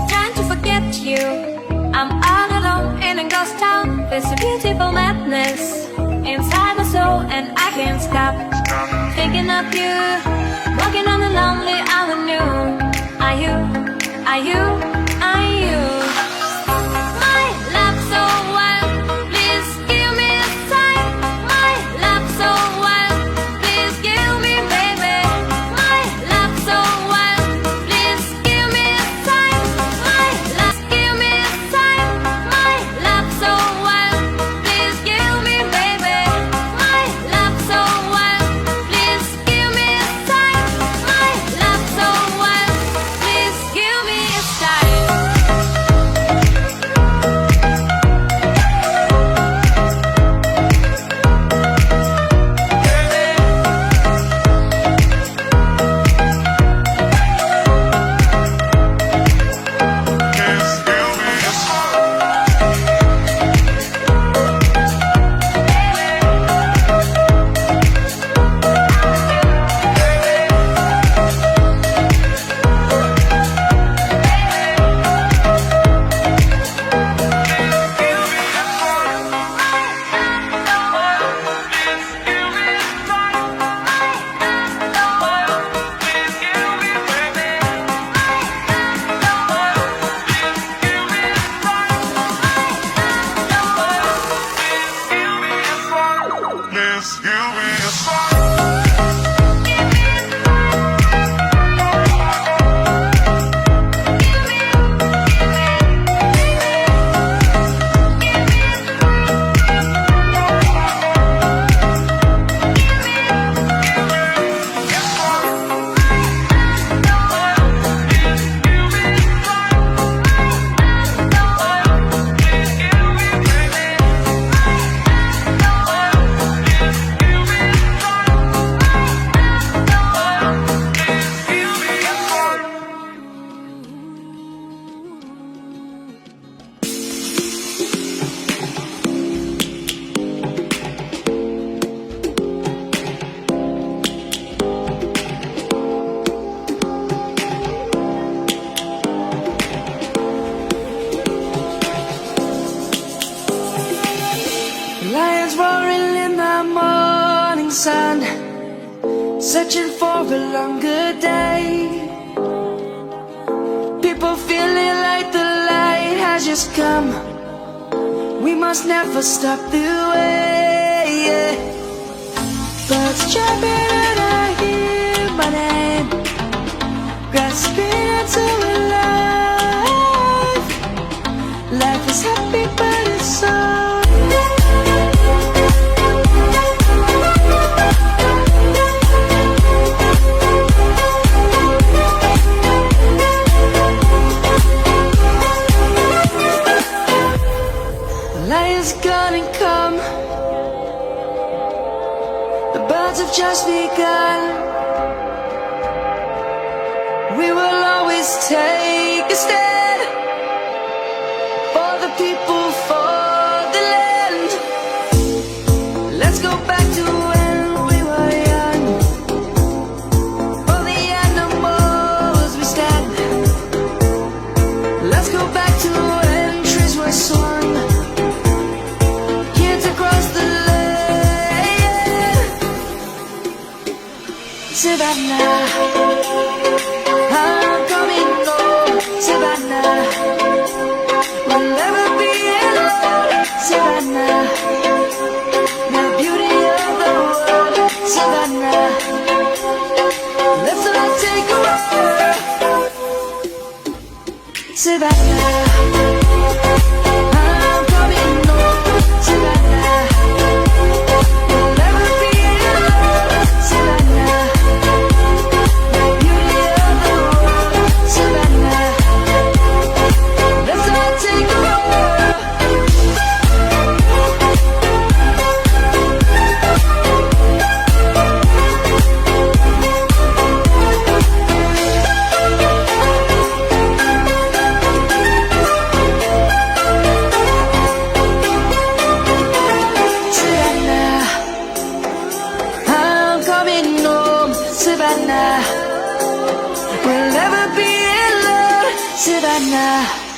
Trying to forget you, I'm all alone in a ghost town. There's a beautiful madness inside my soul, and I can't stop thinking of you. Walking on a lonely avenue. Are you, are you, are you? My love so wild, please give me a sign. My love so wild, please give me, baby. My love so wild, please give me a sign. My love, give me a sign. My love so wild, please give me, baby. My love so wild, please give me a sign. My love so wild, please give me a sign. Please give me a sign. Lions roaring in the morning sun, searching for a longer day. People feeling like the light has just come. We must never stop the way. Birds chirping and I hear my name, grasping into a life. Life is happy but it's so lion's gonna come. The birds have just begun. We will always take a stand for the people, for the land. Let's go back to when we were young. For the animals we stand. Let's go back to when trees were swung. Savannah, I'm coming home. Savannah, we'll never be alone. Savannah, the beauty of the world. Savannah, let's all take a walk. Savannah. to the night.